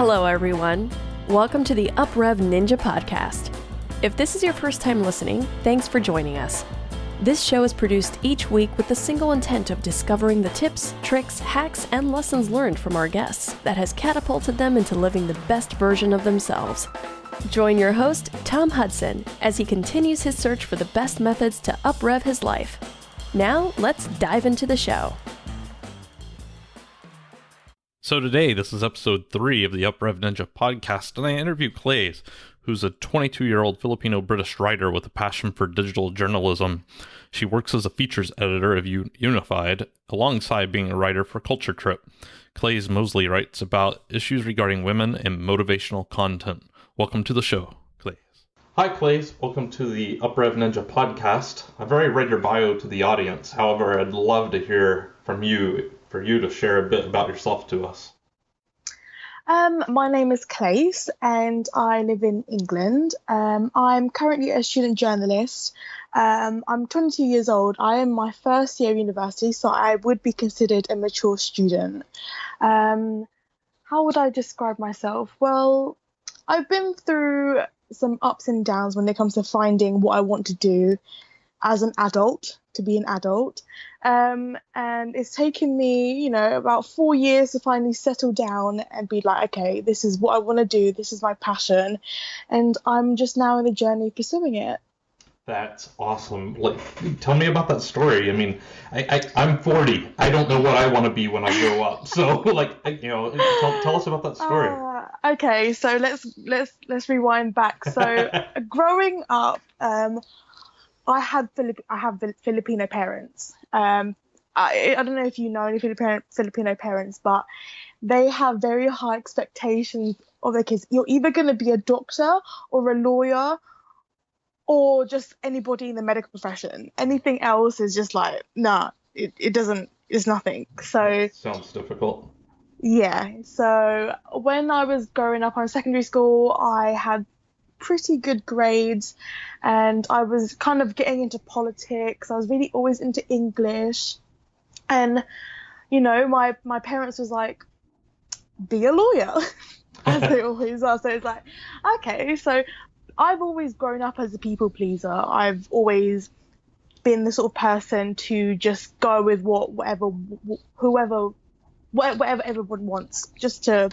Hello, everyone. Welcome to the UpRev Ninja Podcast. If this is your first time listening, thanks for joining us. This show is produced each week with the single intent of discovering the tips, tricks, hacks, and lessons learned from our guests that has catapulted them into living the best version of themselves. Join your host, Tom Hudson, as he continues his search for the best methods to UpRev his life. Now, let's dive into the show. So today, this is episode 3 of the UpRev Ninja podcast, and I interview Classe, who's a 22-year-old Filipino-British writer with a passion for digital journalism. She works as a features editor of Unified, alongside being a writer for Culture Trip. Classe mostly writes about issues regarding women and motivational content. Welcome to the show, Classe. Hi, Classe. Welcome to the UpRev Ninja podcast. I've already read your bio to the audience. However, I'd love to hear from you, for you to share a bit about yourself to us. My name is Classe and I live in England. I'm currently a student journalist. I'm 22 years old. I am my first year of university, so I would be considered a mature student. How would I describe myself? Well, I've been through some ups and downs when it comes to finding what I want to do as an adult, to be an adult. And it's taken me, about 4 years to finally settle down and be like, okay, this is what I want to do. This is my passion. And I'm just now in the journey pursuing it. That's awesome. Tell me about that story. I mean, I'm 40. I don't know what I want to be when I grow up. So, tell us about that story. Okay, so let's rewind back. So, growing up, I have Filipino parents. I don't know if you know any Filipino parents, but they have very high expectations of their kids. You're either going to be a doctor or a lawyer or just anybody in the medical profession. Anything else is just like, nah, it doesn't, it's nothing. So sounds difficult. Yeah. So when I was growing up in secondary school, I had pretty good grades and I was kind of getting into politics. I was really always into English, and my parents was like, be a lawyer as they always are. So it's like, okay. So I've always grown up as a people pleaser. I've always been the sort of person to just go with whatever everyone wants, just to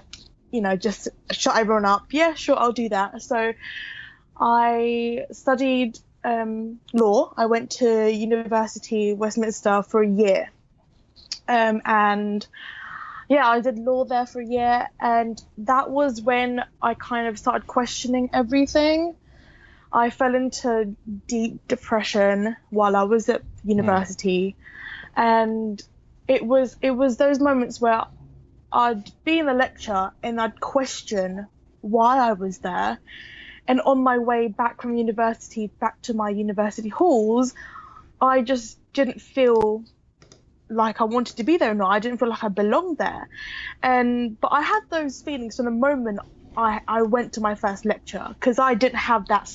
just shut everyone up. Yeah, sure, I'll do that. So I studied law. I went to University Westminster for a year. And yeah, I did law there for a year. And that was when I kind of started questioning everything. I fell into deep depression while I was at university. And it was those moments where I'd be in a lecture and I'd question why I was there. And on my way back from university, back to my university halls, I just didn't feel like I wanted to be there or not. I didn't feel like I belonged there. But I had those feelings from the moment I went to my first lecture, because I didn't have that,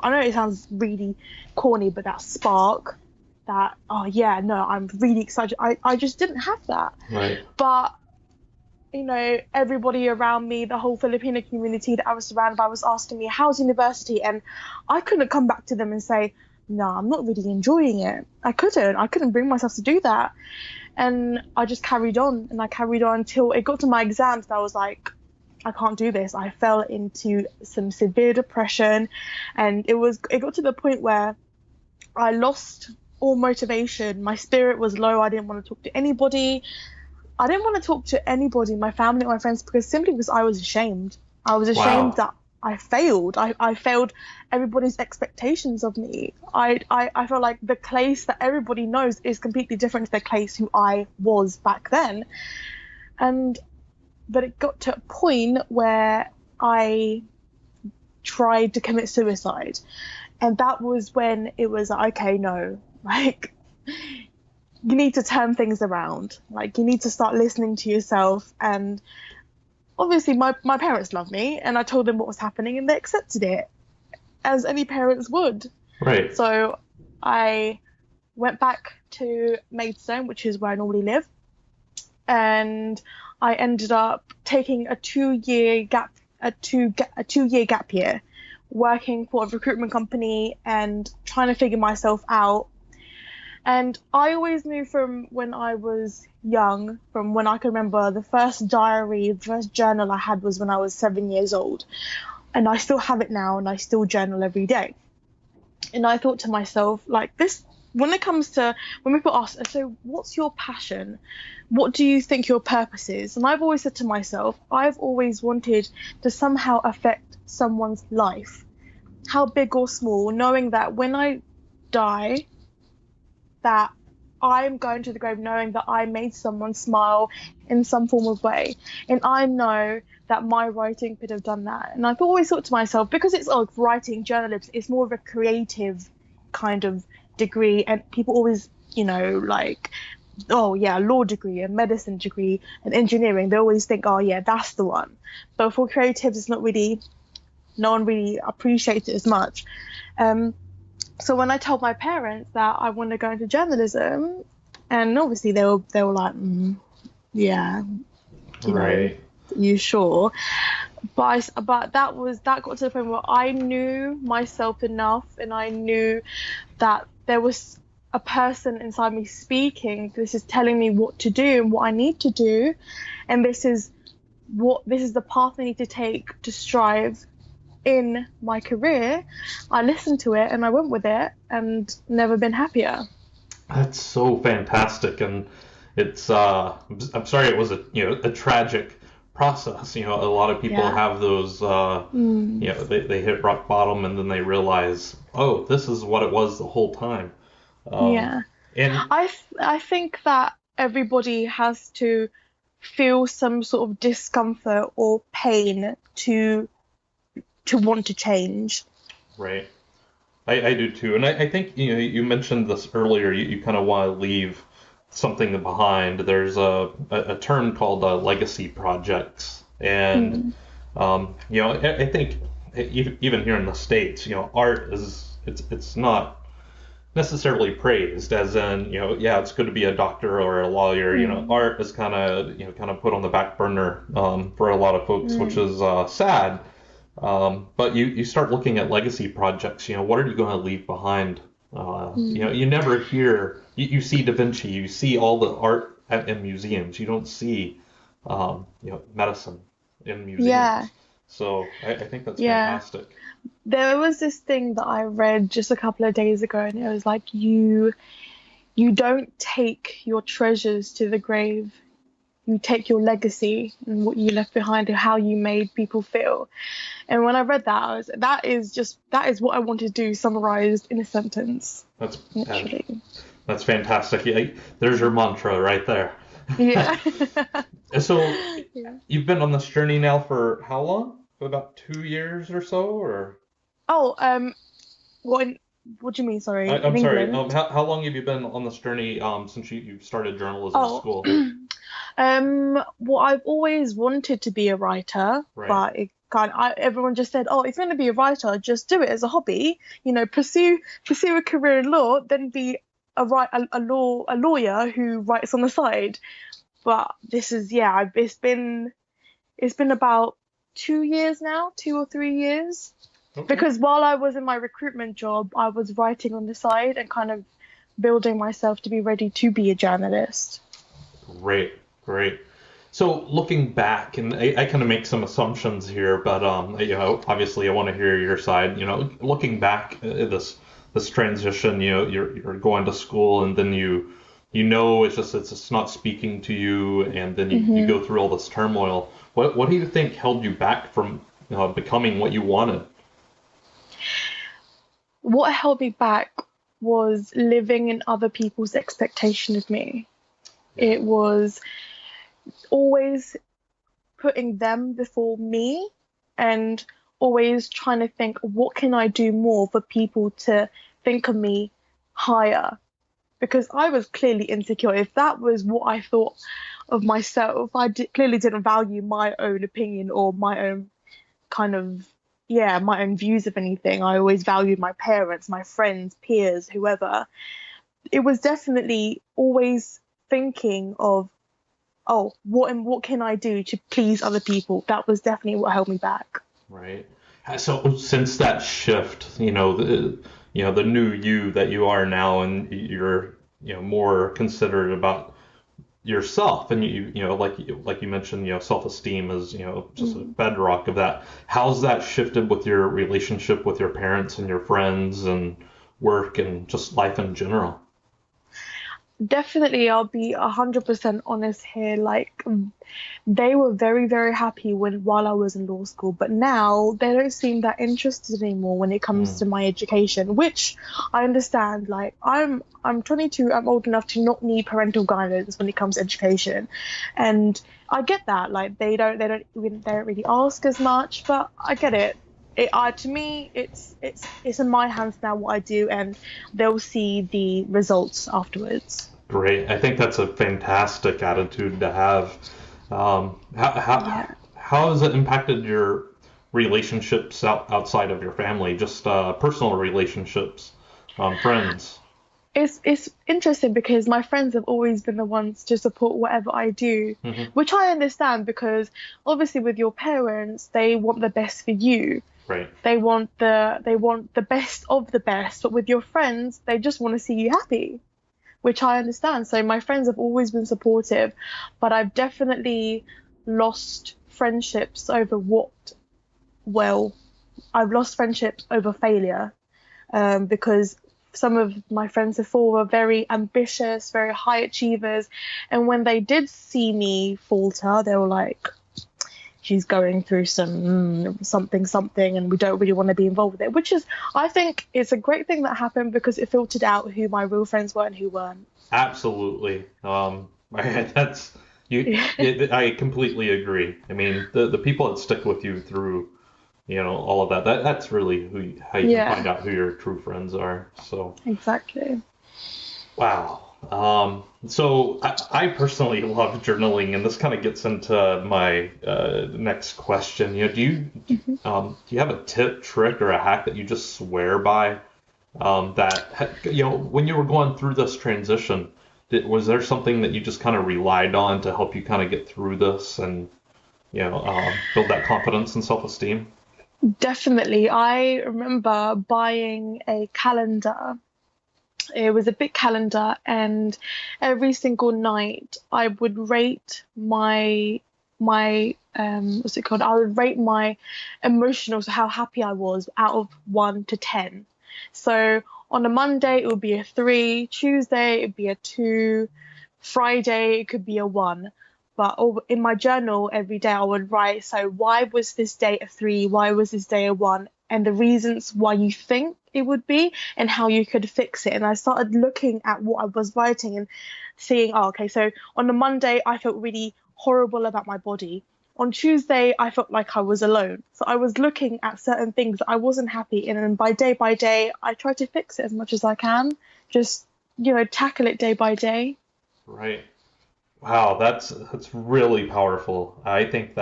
I know it sounds really corny, but that spark, that, oh yeah, no, I'm really excited. I just didn't have that. Right. But everybody around me, the whole Filipino community that I was surrounded by, was asking me, how's university? And I couldn't come back to them and say, no, I'm not really enjoying it. I couldn't bring myself to do that. And I just carried on, and I carried on until it got to my exams, and I was like, I can't do this. I fell into some severe depression, and it got to the point where I lost all motivation. My spirit was low. I didn't want to talk to anybody. My family or my friends, because I was ashamed. I was ashamed that I failed. I failed everybody's expectations of me. I felt like the Classe that everybody knows is completely different to the Classe who I was back then. But it got to a point where I tried to commit suicide. And that was when it was like, okay, no, you need to turn things around. You need to start listening to yourself. And obviously my parents love me, and I told them what was happening, and they accepted it, as any parents would. Right. So I went back to Maidstone, which is where I normally live, and I ended up taking a 2 year gap year, working for a recruitment company and trying to figure myself out. And I always knew from when I was young, from when I can remember, the first diary, the first journal I had was when I was 7 years old. And I still have it now, and I still journal every day. And I thought to myself, like, this, when people ask, so what's your passion? What do you think your purpose is? And I've always said to myself, I've always wanted to somehow affect someone's life, how big or small, knowing that when I die, that I'm going to the grave knowing that I made someone smile in some form of way. And I know that my writing could have done that. And I've always thought to myself, because it's writing, journalism, it's more of a creative kind of degree. And people always, like, oh yeah, a law degree, a medicine degree, an engineering, they always think, oh yeah, that's the one. But for creatives, it's not really, no one really appreciates it as much. So when I told my parents that I want to go into journalism, and obviously they were like, yeah, right. You sure? But that got to the point where I knew myself enough, and I knew that there was a person inside me speaking. This is telling me what to do and what I need to do, and this is the path I need to take to strive in my career. I listened to it and I went with it, and never been happier. That's so fantastic, and it's I'm sorry it was a tragic process. A lot of people have those they hit rock bottom and then they realize, oh, this is what it was the whole time. And I think that everybody has to feel some sort of discomfort or pain to want to change. Right. I do too. And I think, you mentioned this earlier, you kind of want to leave something behind. There's a term called legacy projects. And, I think even here in the States, art it's not necessarily praised as in, it's good to be a doctor or a lawyer. Art is kind of put on the back burner for a lot of folks, which is sad. But you start looking at legacy projects, what are you going to leave behind? You never hear, you see Da Vinci, you see all the art in museums. You don't see, medicine in museums. Yeah. So I think that's fantastic. There was this thing that I read just a couple of days ago, and it was like, you don't take your treasures to the grave. You take your legacy and what you left behind and how you made people feel. And when I read that, that is what I want to do, summarized in a sentence. That's fantastic. Yeah, there's your mantra right there. Yeah. So you've been on this journey now for how long? For about 2 years or so, or? Oh, what do you mean? Sorry. I'm sorry. How long have you been on this journey since you started journalism at school? Well, I've always wanted to be a writer, right. But everyone just said, oh, if you're going to be a writer, just do it as a hobby. Pursue a career in law, then be a lawyer who writes on the side. But this is, it's been about 2 years now, 2 or 3 years. Okay. Because while I was in my recruitment job, I was writing on the side and kind of building myself to be ready to be a journalist. Great. So looking back, and I kind of make some assumptions here, but obviously I want to hear your side. Looking back at this transition, you're going to school, and then it's not speaking to you, and then you go through all this turmoil. What do you think held you back from becoming what you wanted? What held me back was living in other people's expectation of me. It was always putting them before me, and always trying to think, what can I do more for people to think of me higher? Because I was clearly insecure. If that was what I thought of myself, I clearly didn't value my own opinion or my own my own views of anything. I always valued my parents, my friends, peers, whoever. It was definitely always thinking of what can I do to please other people? That was definitely what held me back. Right. So since that shift, the new you that you are now, and you're, more considerate about yourself, and like you mentioned, self-esteem is, just a bedrock of that. How's that shifted with your relationship with your parents and your friends and work and just life in general? Definitely, I'll be 100% honest here. Like, they were very, very happy while I was in law school, but now they don't seem that interested anymore when it comes to my education, which I understand. Like, I'm 22, I'm old enough to not need parental guidance when it comes to education, and I get that. Like, they don't really ask as much, but I get it. To me, it's in my hands now what I do, and they'll see the results afterwards. Great. I think that's a fantastic attitude to have. How has it impacted your relationships outside of your family, just personal relationships, friends? It's interesting because my friends have always been the ones to support whatever I do, which I understand, because obviously with your parents, they want the best for you. Right. They want the best of the best, but with your friends, they just want to see you happy, which I understand. So my friends have always been supportive, but I've definitely lost friendships over I've lost friendships over failure, because some of my friends before were very ambitious, very high achievers, and when they did see me falter, they were like, she's going through something, and we don't really want to be involved with it, which is, I think, it's a great thing that happened because it filtered out who my real friends were and who weren't. Absolutely. That's you. I completely agree. I mean, the people that stick with you through, all of that's really how you can find out who your true friends are. So exactly. Wow. So I personally love journaling, and this kind of gets into my next question. Do you have a tip, trick, or a hack that you just swear by? That when you were going through this transition, was there something that you just kind of relied on to help you kind of get through this and build that confidence and self-esteem? Definitely. I remember buying a calendar. It was a big calendar, and every single night I would rate my what's it called? I would rate my emotional, so how happy I was, out of 1 to 10. So on a Monday it would be a 3, Tuesday it would be a 2, Friday it could be a 1. But in my journal every day I would write, so why was this day a 3? Why was this day a 1? And the reasons why you think it would be, and how you could fix it. And I started looking at what I was writing and seeing, okay, so on the Monday, I felt really horrible about my body. On Tuesday, I felt like I was alone. So I was looking at certain things that I wasn't happy in. And by day, I try to fix it as much as I can. Just, tackle it day by day. Right. Wow, that's really powerful. I think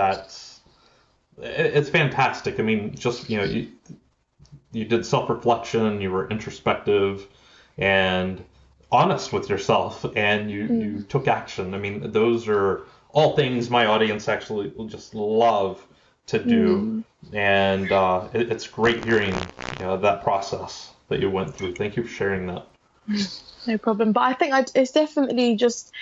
it's fantastic. I mean, just, you did self-reflection, you were introspective and honest with yourself, and you took action. I mean, those are all things my audience actually will just love to do. And it's great hearing that process that you went through. Thank you for sharing that. No problem. But I think it's definitely just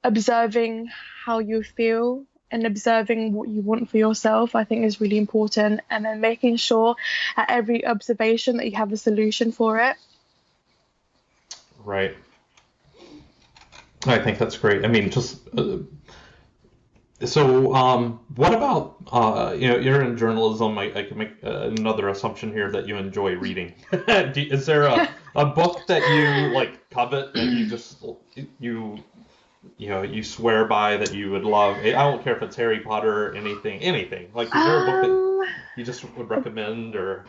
observing how you feel and observing what you want for yourself, I think, is really important. And then making sure at every observation that you have a solution for it. Right. I think that's great. I mean, just what about you're in journalism. I can make another assumption here that you enjoy reading. Is there a book that you covet and you swear by, that you would love? I don't care if it's Harry Potter or anything. Is there a book that you just would recommend? Or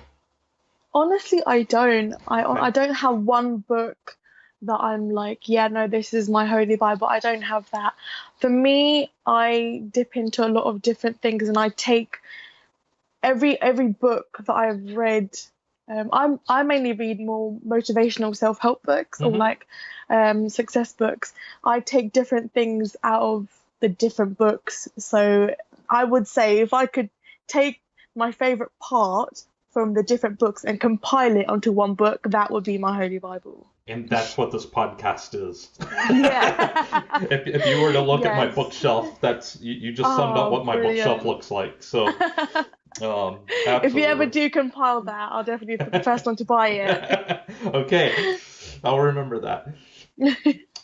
honestly, I don't. I don't have one book that I'm like, yeah, no, this is my holy Bible. I don't have that. For me, I dip into a lot of different things, and I take every book that I've read I mainly read more motivational self-help books or like success books. I take different things out of the different books. So I would say if I could take my favorite part from the different books and compile it onto one book, that would be my Holy Bible. And that's what this podcast is. Yeah. If you were to look at my Yes. bookshelf, that's you just summed up what my bookshelf Brilliant. looks like. So, If you absolutely. ever do compile that, I'll definitely be the first one to buy it. Okay, I'll remember that.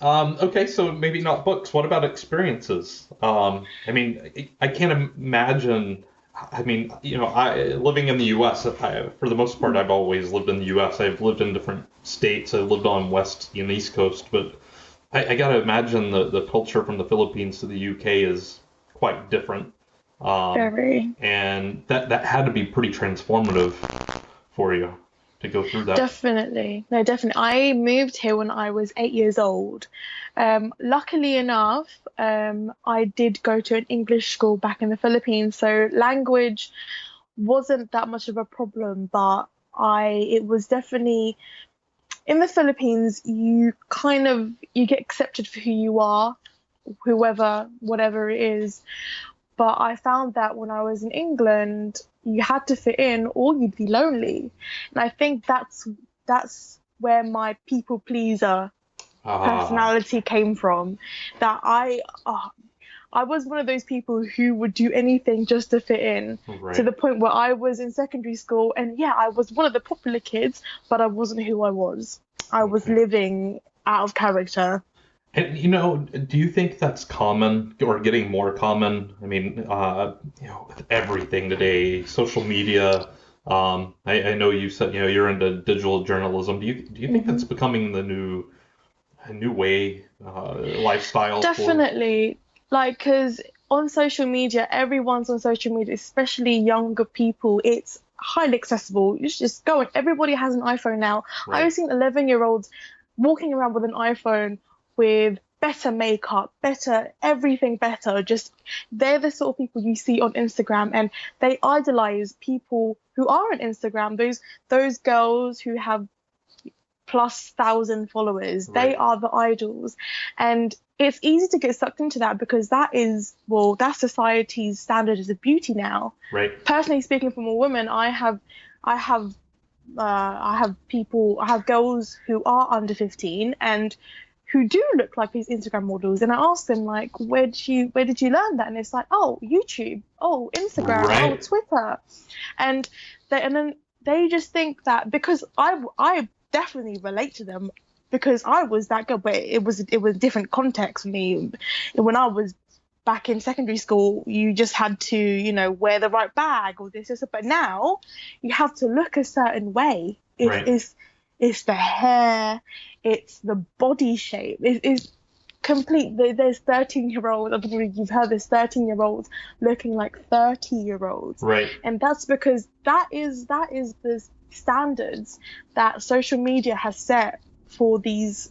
Okay, so maybe not books. What about experiences? I mean, I can't imagine. I mean, living in the U.S., for the most part, I've always lived in the U.S. I've lived in different states. I've lived on West and East Coast, but I got to imagine the culture from the Philippines to the U.K. is quite different. Very. And that had to be pretty transformative for you to go through that. Definitely. No, definitely. I moved here when I was 8 years old. Luckily enough, I did go to an English school back in the Philippines, so language wasn't that much of a problem, but it was definitely in the Philippines, you get accepted for who you are, whatever it is. But I found that when I was in England, you had to fit in or you'd be lonely. And I think that's where my people pleaser personality came from. That I was one of those people who would do anything just to fit in, Right. to the point where I was in secondary school and yeah, I was one of the popular kids, but I wasn't who I was. I was living out of character. And, do you think that's common or getting more common? I mean, with everything today, social media. I know you said, you're into digital journalism. Do you think that's becoming a new way, lifestyle? Definitely. Like, because on social media, everyone's on social media, especially younger people. It's highly accessible. You just go and everybody has an iPhone now. Right. I've seen 11-year-olds walking around with an iPhone with better makeup, better everything better. Just they're the sort of people you see on Instagram, and they idolize people who are on Instagram. Those girls who have plus 1,000 followers, Right. They are the idols, and it's easy to get sucked into that because that's society's standard as a beauty now. Right. Personally speaking, from a woman, I have girls who are under 15 and who do look like these Instagram models, and I ask them like, where did you learn that? And it's like, oh, YouTube, oh, Instagram, Right. oh, Twitter, and then they just think that because I definitely relate to them because I was that girl, but it was a different context for me. When I was back in secondary school, you just had to, wear the right bag or this, but now you have to look a certain way. It's the hair, it's the body shape, it's complete. There's 13-year-olds, I'm sure you've heard this, 13-year-olds looking like 30-year-olds. Right. And that's because that is the standards that social media has set for the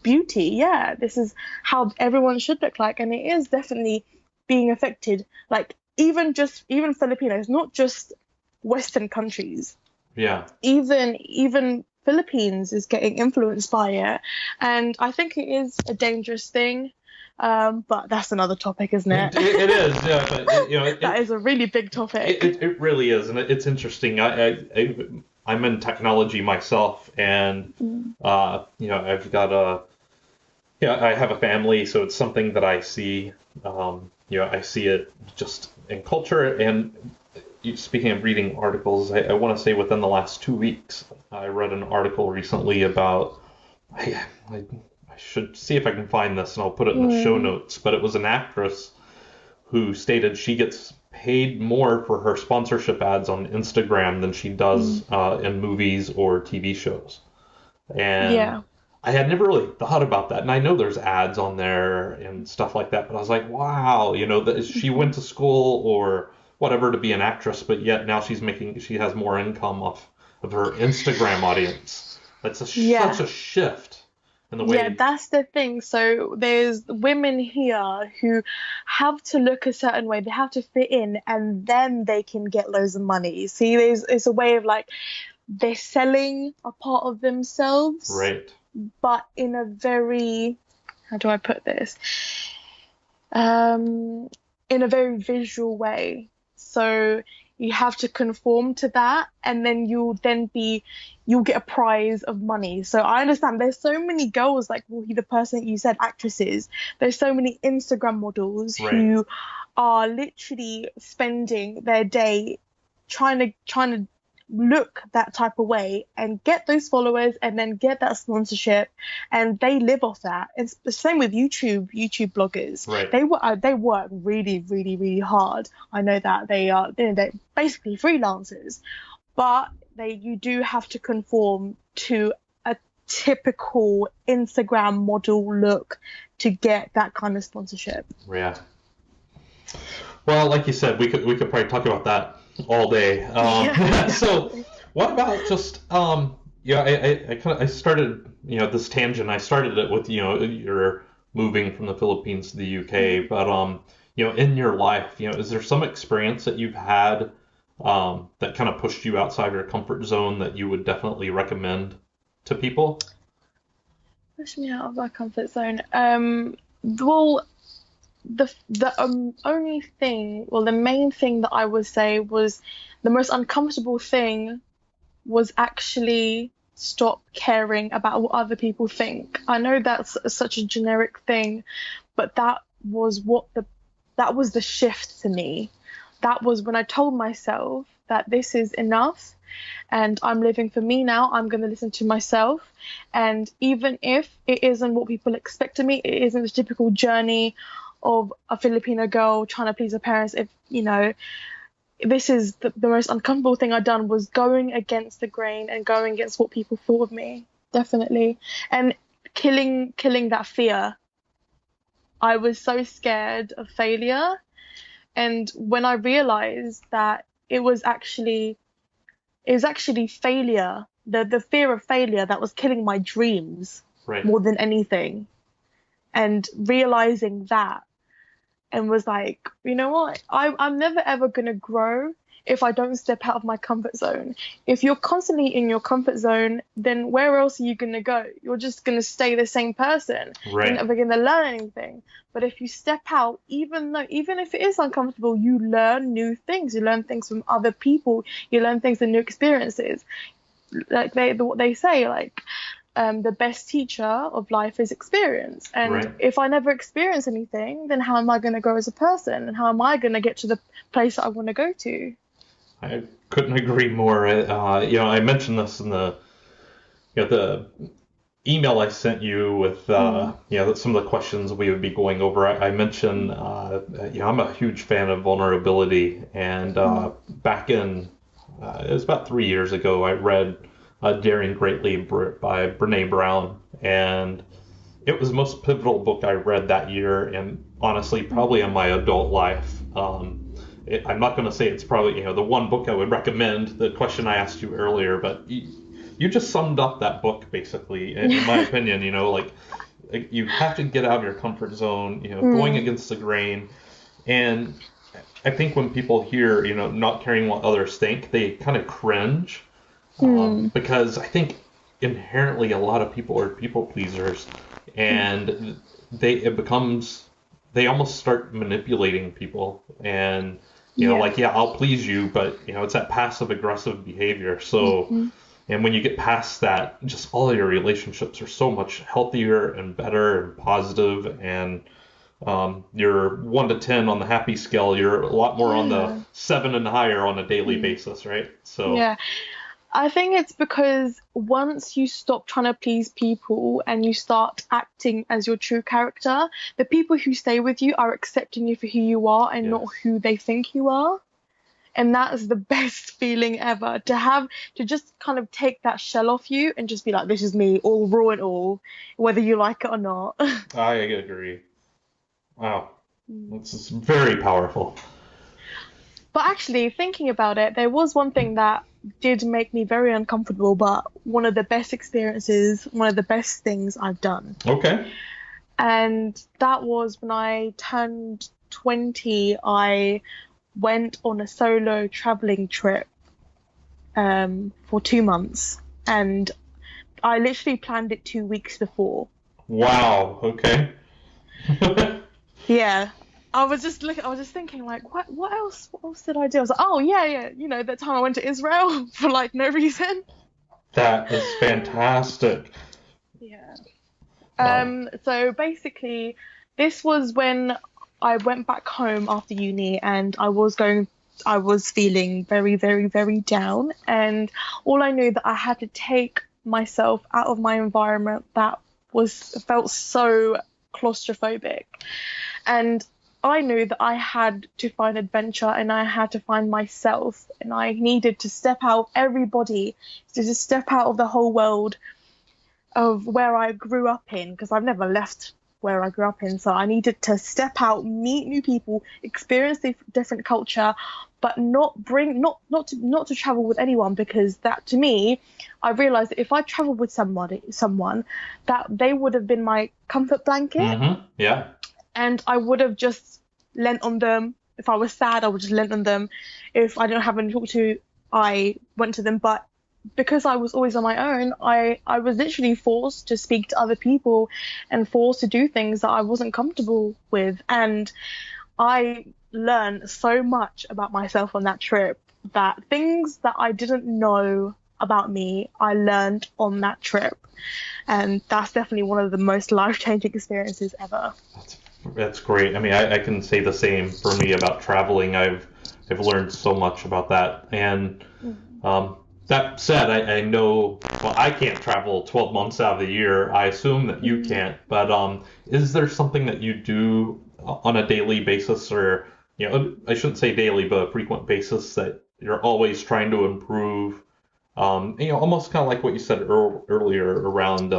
beauty. Yeah, this is how everyone should look like, and it is definitely being affected. Like even Filipinos, not just Western countries. Yeah. Even Philippines is getting influenced by it, and I think it is a dangerous thing. But that's another topic, isn't it? It is, yeah. But that is a really big topic. It really is, and it's interesting. I'm in technology myself, and I've got I have a family, so it's something that I see. I see it just in culture. And speaking of reading articles, I want to say within the last 2 weeks, I read an article recently about. I should see if I can find this, and I'll put it in the show notes. But it was an actress who stated she gets paid more for her sponsorship ads on Instagram than she does in movies or TV shows. And I had never really thought about that. And I know there's ads on there and stuff like that, but I was like, wow, she went to school or whatever to be an actress, but yet now she has more income off of her Instagram audience. That's such a shift. And the way Yeah, that's the thing. So there's women here who have to look a certain way. They have to fit in, and then they can get loads of money. See, it's a way of like they're selling a part of themselves, right. but in a very, how do I put this? In a very visual way. So you have to conform to that, and then you'll get a prize of money. So I understand there's so many girls, like the person that you said, actresses. There's so many Instagram models Right. who are literally spending their day trying to look that type of way and get those followers and then get that sponsorship, and they live off that. It's the same with YouTube bloggers. Right. They work really, really, really hard. I know that they're basically freelancers, but you do have to conform to a typical Instagram model look to get that kind of sponsorship. Yeah. Well, like you said, we could probably talk about that all day. So, what about just I started this tangent. I started it with you're moving from the Philippines to the UK, but in your life, is there some experience that you've had that kind of pushed you outside your comfort zone that you would definitely recommend to people? Push me out of my comfort zone. Well, the main thing that I would say was the most uncomfortable thing was actually stop caring about what other people think. I know that's such a generic thing, but that was the shift to me. That was when I told myself that this is enough and I'm living for me now. I'm going to listen to myself. And even if it isn't what people expect of me, it isn't the typical journey of a Filipino girl trying to please her parents. If this is the most uncomfortable thing I've done was going against the grain and going against what people thought of me, definitely, and killing that fear. I was so scared of failure, and when I realized that it was actually failure, the fear of failure that was killing my dreams, right, more than anything, and realizing that. And was like, you know what? I'm never ever gonna grow if I don't step out of my comfort zone. If you're constantly in your comfort zone, then where else are you gonna go? You're just gonna stay the same person. right. You're never gonna learn anything. But if you step out, even if it is uncomfortable, you learn new things. You learn things from other people. You learn things and new experiences. Like what they say, like. The best teacher of life is experience. And right. If I never experience anything, then how am I going to grow as a person? And how am I going to get to the place that I want to go to? I couldn't agree more. I mentioned this in the email I sent you with some of the questions we would be going over. I mentioned I'm a huge fan of vulnerability, and back in it was about 3 years ago, I read Daring Greatly by Brene Brown, and it was the most pivotal book I read that year, and honestly probably in my adult life. I'm not going to say it's probably the one book I would recommend, the question I asked you earlier, but you just summed up that book basically, in my opinion. Like you have to get out of your comfort zone, going against the grain. And I think when people hear not caring what others think, they kind of cringe. Because I think inherently a lot of people are people pleasers, and they almost start manipulating people, and I'll please you, but it's that passive aggressive behavior. So and when you get past that, just all of your relationships are so much healthier and better and positive, and you're 1 to 10 on the happy scale, you're a lot more on the 7 and higher on a daily basis, right? So yeah. I think it's because once you stop trying to please people and you start acting as your true character, the people who stay with you are accepting you for who you are and not who they think you are. And that is the best feeling ever, to just kind of take that shell off you and just be like, this is me, all raw and all, whether you like it or not. I agree. Wow. This is very powerful. But actually, thinking about it, there was one thing that did make me very uncomfortable, but one of the best experiences, one of the best things I've done. Okay. And that was when I turned 20, I went on a solo traveling trip for 2 months. And I literally planned it 2 weeks before. Wow. Okay. Yeah. I was just thinking like, what else did I do? I was like, oh yeah, that time I went to Israel for like no reason. That is fantastic. Yeah. Wow. So basically, this was when I went back home after uni, and I was feeling very, very, very down, and all I knew that I had to take myself out of my environment that felt so claustrophobic, and I knew that I had to find adventure and I had to find myself, and I needed to step out everybody, to just step out of the whole world of where I grew up in, because I've never left where I grew up in. So I needed to step out, meet new people, experience the different culture, but not to travel with anyone, because that, to me, I realized that if I traveled with someone, that they would have been my comfort blanket. Mm-hmm. Yeah. And I would have just lent on them. If I was sad, I would just lent on them. If I didn't have anyone to talk to, I went to them. But because I was always on my own, I was literally forced to speak to other people and forced to do things that I wasn't comfortable with. And I learned so much about myself on that trip, that things that I didn't know about me, I learned on that trip. And that's definitely one of the most life-changing experiences ever. That's great. I mean, I can say the same for me about traveling. I've learned so much about that. And that said, I know, well, I can't travel 12 months out of the year. I assume that you can't. But is there something that you do on a daily basis, or, I shouldn't say daily, but a frequent basis, that you're always trying to improve? Almost kind of like what you said earlier around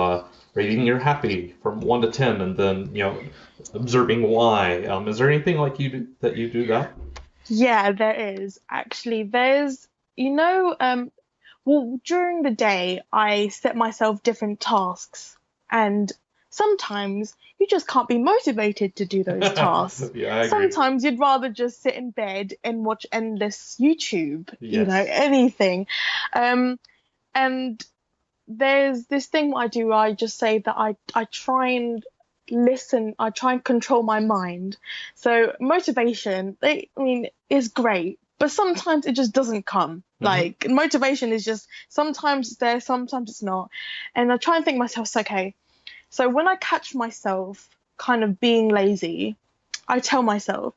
rating your happy from 1 to 10, and then, observing why. Is there anything like that you do that? Yeah, there is. Actually, there's, well, during the day, I set myself different tasks, and sometimes you just can't be motivated to do those tasks. Yeah, I agree. Sometimes you'd rather just sit in bed and watch endless YouTube, Yes. anything. And there's this thing I do, I just say that I try and listen, I try and control my mind. So motivation, is great, but sometimes it just doesn't come. Like, motivation is just, sometimes it's there, sometimes it's not. And I try and think to myself, it's okay. So when I catch myself kind of being lazy, I tell myself,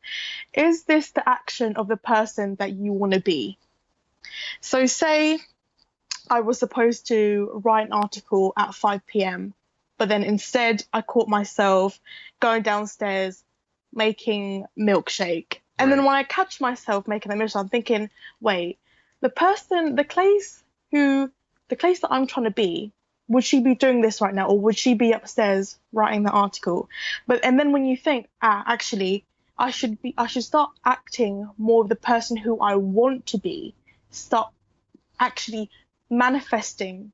is this the action of the person that you want to be? So say I was supposed to write an article at 5 p.m, but then instead I caught myself going downstairs making milkshake. And then when I catch myself making a milkshake, I'm thinking, wait, the Classe that I'm trying to be, would she be doing this right now, or would she be upstairs writing the article? And then when you think, actually, I should start acting more of the person who I want to be, start actually manifesting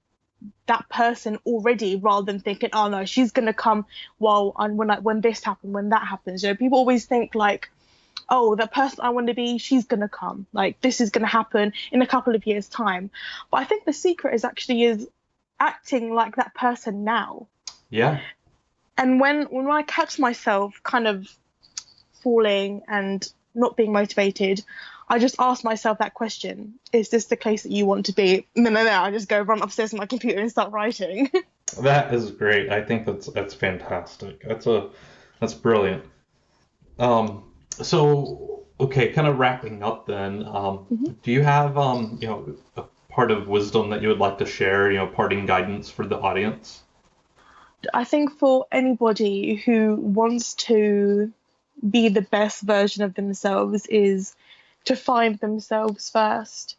that person already, rather than thinking, oh no, she's gonna come when this happens, when that happens. People always think like, oh, the person I want to be, she's gonna come. Like, this is gonna happen in a couple of years' time. But I think the secret is acting like that person now. Yeah. And when I catch myself kind of falling and not being motivated, I just ask myself that question: is this the place that you want to be? And then I just go run upstairs to my computer and start writing. That is great. I think that's fantastic. That's brilliant. So okay, kind of wrapping up then. Do you have a part of wisdom that you would like to share? Parting guidance for the audience? I think for anybody who wants to be the best version of themselves is to find themselves first.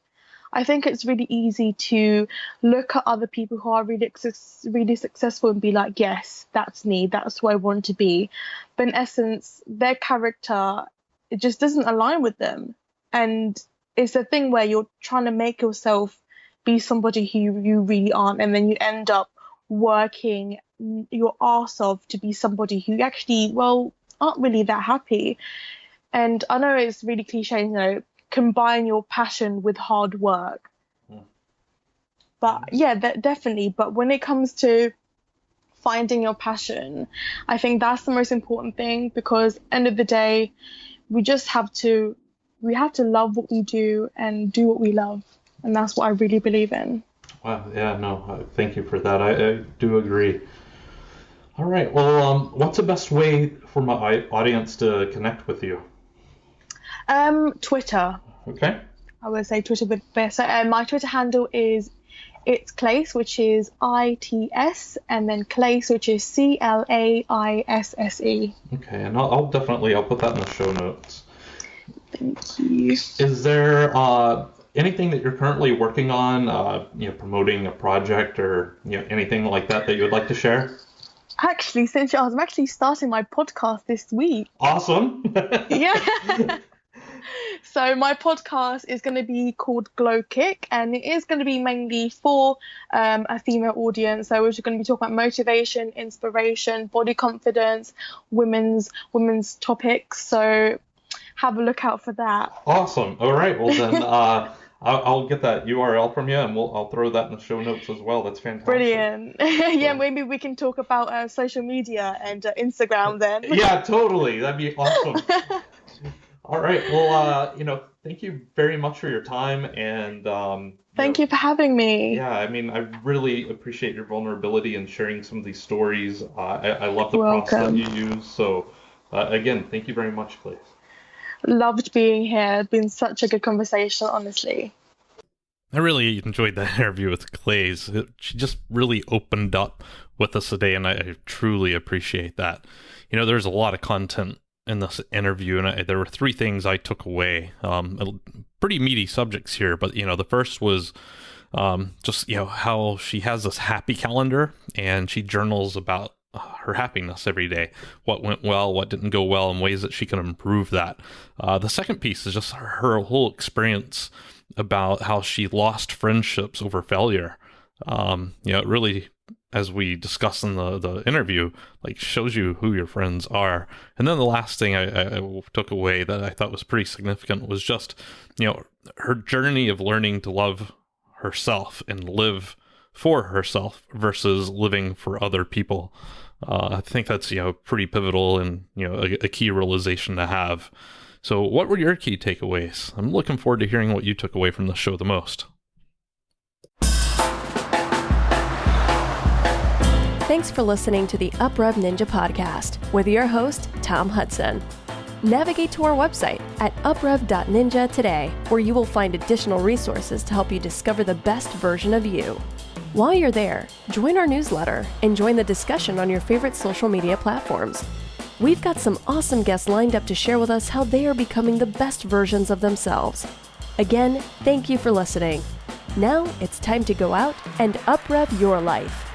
I think it's really easy to look at other people who are really successful and be like, yes, that's me, that's who I want to be. But in essence, their character, it just doesn't align with them. And it's a thing where you're trying to make yourself be somebody who you really aren't, and then you end up working your arse off to be somebody who actually, well, aren't really that happy. And I know it's really cliche, combine your passion with hard work. But yeah, definitely. But when it comes to finding your passion, I think that's the most important thing, because end of the day, we have to love what we do and do what we love. And that's what I really believe in. Wow, yeah, no, thank you for that. I do agree. All right, well, what's the best way for my audience to connect with you? Twitter. Okay. I would say Twitter would be best. So my Twitter handle is It's Classe, which is ITS, and then Classe, which is CLAISSE. Okay, and I'll put that in the show notes. Thank you. Is there anything that you're currently working on, promoting a project or anything like that you would like to share? Actually, since I'm actually starting my podcast this week. Awesome. Yeah. So my podcast is going to be called Glow Kick, and it is going to be mainly for a female audience. So we're just going to be talking about motivation, inspiration, body confidence, women's topics. So have a look out for that. Awesome. All right. Well, then I'll get that URL from you, and I'll throw that in the show notes as well. That's fantastic. Brilliant. Yeah, maybe we can talk about social media and Instagram then. Yeah, totally. That'd be awesome. All right. Well, thank you very much for your time, and thank you for having me. Yeah, I mean, I really appreciate your vulnerability and sharing some of these stories. I love the prompts that you use. So, again, thank you very much, Classe. Loved being here. It's been such a good conversation, honestly. I really enjoyed that interview with Classe. She just really opened up with us today, and I truly appreciate that. There's a lot of content in this interview, and there were three things I took away. Pretty meaty subjects here, but the first was just how she has this happy calendar, and she journals about her happiness every day, what went well, what didn't go well, and ways that she can improve that. The second piece is just her whole experience about how she lost friendships over failure. It really, as we discussed in the interview, shows you who your friends are. And then the last thing I took away that I thought was pretty significant was just, her journey of learning to love herself and live for herself versus living for other people. I think that's, pretty pivotal and, a key realization to have. So what were your key takeaways? I'm looking forward to hearing what you took away from the show the most. Thanks for listening to the UpRev Ninja podcast with your host, Tom Hudson. Navigate to our website at uprev.ninja today, where you will find additional resources to help you discover the best version of you. While you're there, join our newsletter and join the discussion on your favorite social media platforms. We've got some awesome guests lined up to share with us how they are becoming the best versions of themselves. Again, thank you for listening. Now it's time to go out and uprev your life.